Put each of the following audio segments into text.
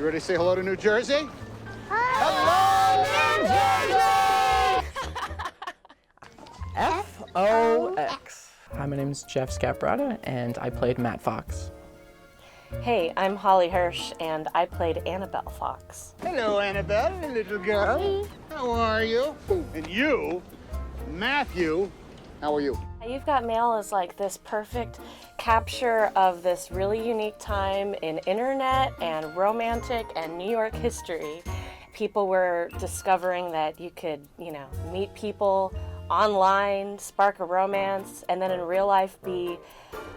You ready to say hello to New Jersey? Hello, New Jersey! F-O-X. Hi, my name is Jeff Scaperrotta, and I played Matt Fox. Hey, I'm Hallee Hirsh, and I played Annabelle Fox. Hello, Annabelle, little girl. How are you? And you, Matthew, how are you? You've Got Mail is like this perfect capture of this really unique time in internet and romantic and New York history. People were discovering that you could, meet people online, spark a romance, and then in real life be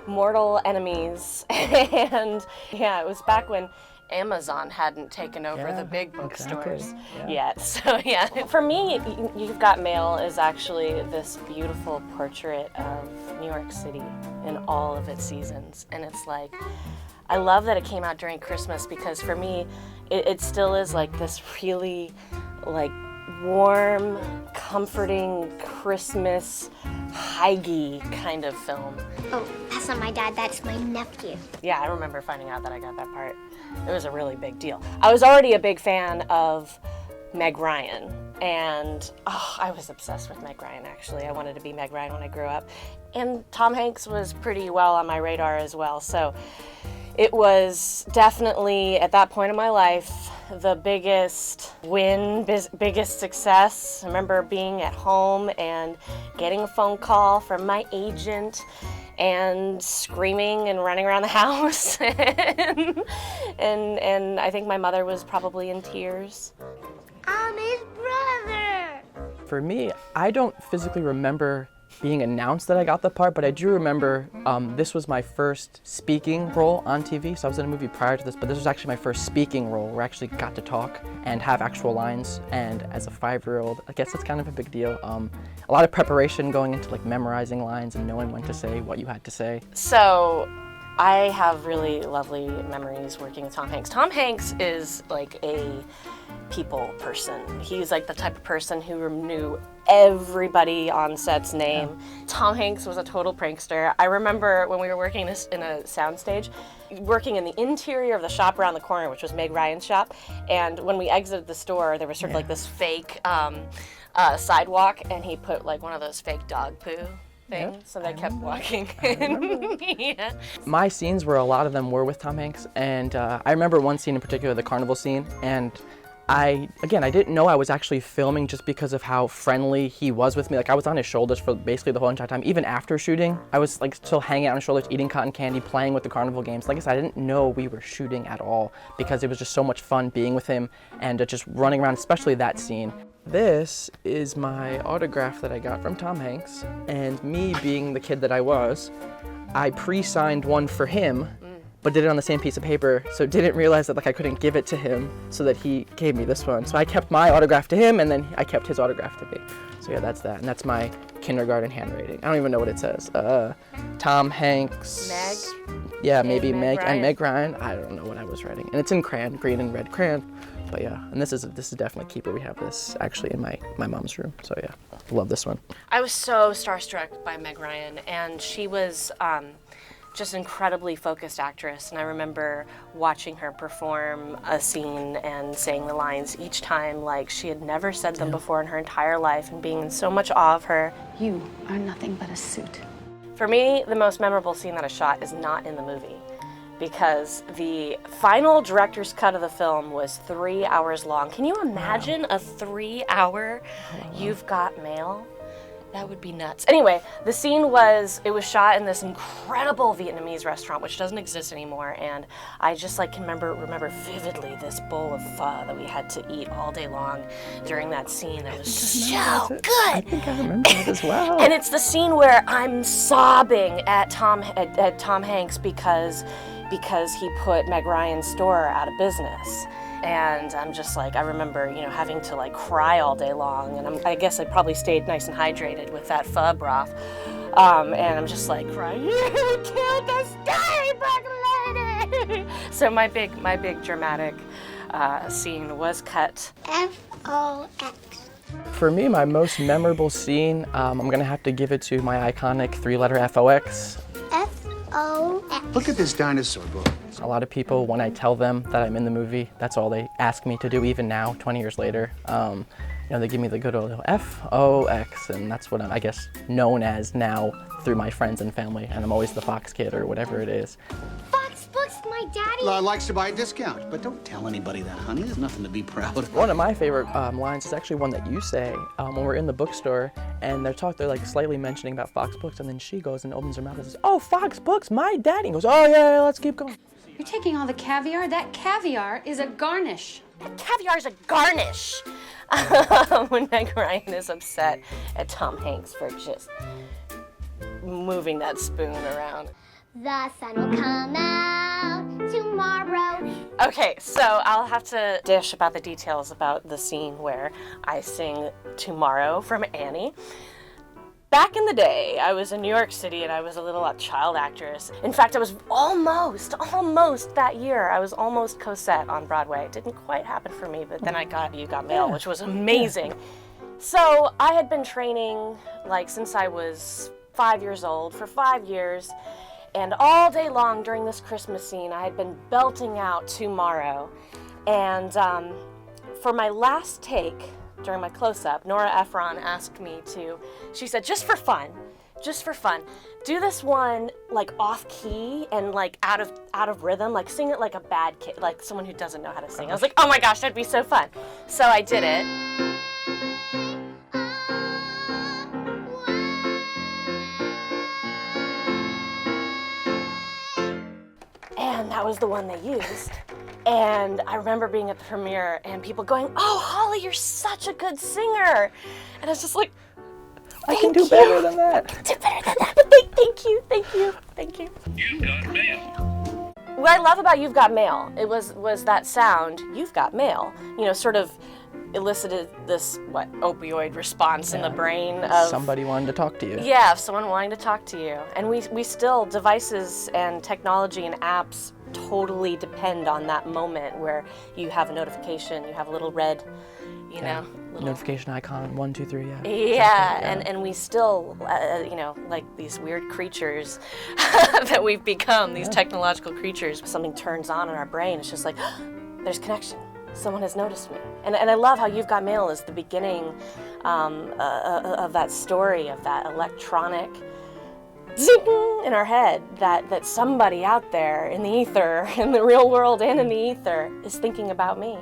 mortal enemies. And yeah, it was back when Amazon hadn't taken over the big bookstores yet. So yeah, for me, You've Got Mail is actually this beautiful portrait of New York City in all of its seasons. And it's like, I love that it came out during Christmas because for me, it still is like this really like warm, comforting Christmas hygge kind of film. Oh, that's not my dad, that's my nephew. Yeah, I remember finding out that I got that part. It was a really big deal. I was already a big fan of Meg Ryan, and I was obsessed with Meg Ryan, actually. I wanted to be Meg Ryan when I grew up. And Tom Hanks was pretty well on my radar as well, so it was definitely, at that point in my life, the biggest win, biggest success. I remember being at home and getting a phone call from my agent and screaming and running around the house. and I think my mother was probably in tears. I'm his brother! For me, I don't physically remember being announced that I got the part, but I do remember this was my first speaking role on TV. So I was in a movie prior to this, but this was actually my first speaking role where I actually got to talk and have actual lines. And as a 5-year-old, I guess it's kind of a big deal. A lot of preparation going into like memorizing lines and knowing when to say what you had to say. So I have really lovely memories working with Tom Hanks. Tom Hanks is like a people person. He's like the type of person who knew everybody on set's name. Yeah. Tom Hanks was a total prankster. I remember when we were working this in a soundstage, working in the interior of the shop around the corner, which was Meg Ryan's shop, and when we exited the store, there was sort of like this fake sidewalk, and he put like one of those fake dog poo things, so they kept walking. Yeah. My scenes were, a lot of them were with Tom Hanks, and I remember one scene in particular, the carnival scene, and I didn't know I was actually filming just because of how friendly he was with me. Like, I was on his shoulders for basically the whole entire time. Even after shooting, I was like still hanging out on his shoulders, eating cotton candy, playing with the carnival games. Like I said, I didn't know we were shooting at all because it was just so much fun being with him and just running around, especially that scene. This is my autograph that I got from Tom Hanks, and me being the kid that I was, I pre-signed one for him, but did it on the same piece of paper, so didn't realize that like I couldn't give it to him, so that he gave me this one. So I kept my autograph to him, and then I kept his autograph to me. So yeah, that's that, and that's my kindergarten handwriting. I don't even know what it says. Tom Hanks. Meg. Yeah, maybe Meg Ryan. and Meg Ryan. I don't know what I was writing, and it's in crayon, green and red crayon. But yeah, and this is definitely a keeper. We have this actually in my mom's room. So yeah, love this one. I was so starstruck by Meg Ryan, and she was just an incredibly focused actress, and I remember watching her perform a scene and saying the lines each time like she had never said them before in her entire life, and being in so much awe of her. You are nothing but a suit. For me, the most memorable scene that I shot is not in the movie, because the final director's cut of the film was 3 hours long. Can you imagine a 3-hour You've Got Mail? That would be nuts. Anyway, the scene was shot in this incredible Vietnamese restaurant, which doesn't exist anymore, and I just like can remember vividly this bowl of pho that we had to eat all day long during that scene. That was so good. I think I remember that as well. And it's the scene where I'm sobbing at Tom Hanks because he put Meg Ryan's store out of business. And I'm just like, I remember, having to like cry all day long, and I guess I probably stayed nice and hydrated with that pho broth. And I'm just like crying, you killed the storybook lady! So my big dramatic scene was cut. F-O-X. For me, my most memorable scene, I'm gonna have to give it to my iconic 3-letter FOX. F-O-X. O-X. Look at this dinosaur book. A lot of people, when I tell them that I'm in the movie, that's all they ask me to do, even now, 20 years later. You know, they give me the good old F-O-X, and that's what I'm, I guess, known as now through my friends and family, and I'm always the Fox kid or whatever it is. Fox Books, my daddy. Likes to buy a discount, but don't tell anybody that, honey. There's nothing to be proud of. One of my favorite lines is actually one that you say when we're in the bookstore, and they're like slightly mentioning about Fox Books, and then she goes and opens her mouth and says, "Oh, Fox Books, my daddy." And goes, "Oh yeah, let's keep going." You're taking all the caviar? That caviar is a garnish. Caviar is a garnish. When Meg Ryan is upset at Tom Hanks for just moving that spoon around. The sun will come out tomorrow. Okay, so I'll have to dish about the details about the scene where I sing Tomorrow from Annie. Back in the day, I was in New York City and I was a little child actress. In fact, I was almost that year, I was almost Cosette on Broadway. It didn't quite happen for me, but then I got You Got Mail, which was amazing. So I had been training like since I was 5 years old for 5 years. And all day long during this Christmas scene, I had been belting out Tomorrow. And for my last take, during my close-up, Nora Ephron asked me to, she said, just for fun, do this one like off-key and like out of rhythm, like sing it like a bad kid, like someone who doesn't know how to sing. I was like, oh my gosh, that'd be so fun. So I did it. And that was the one they used. And I remember being at the premiere and people going, "Oh, Hallee, you're such a good singer." And I was just like, I can do better than that. Do better than that, but thank you. You've got mail. What I love about You've Got Mail, it was that sound, You've Got Mail, you know, sort of elicited this, opioid response in the brain of... Somebody wanted to talk to you. Yeah, of someone wanting to talk to you. And we still, devices and technology and apps totally depend on that moment where you have a notification, you have a little red, you know, little Notification icon, 1, 2, 3, yeah. Yeah, and we still, you know, like these weird creatures that we've become, these technological creatures. Something turns on in our brain, it's just like, there's connection. Someone has noticed me. And I love how You've Got Mail is the beginning of that story, of that electronic zing in our head, that somebody out there in the ether, in the real world and in the ether, is thinking about me.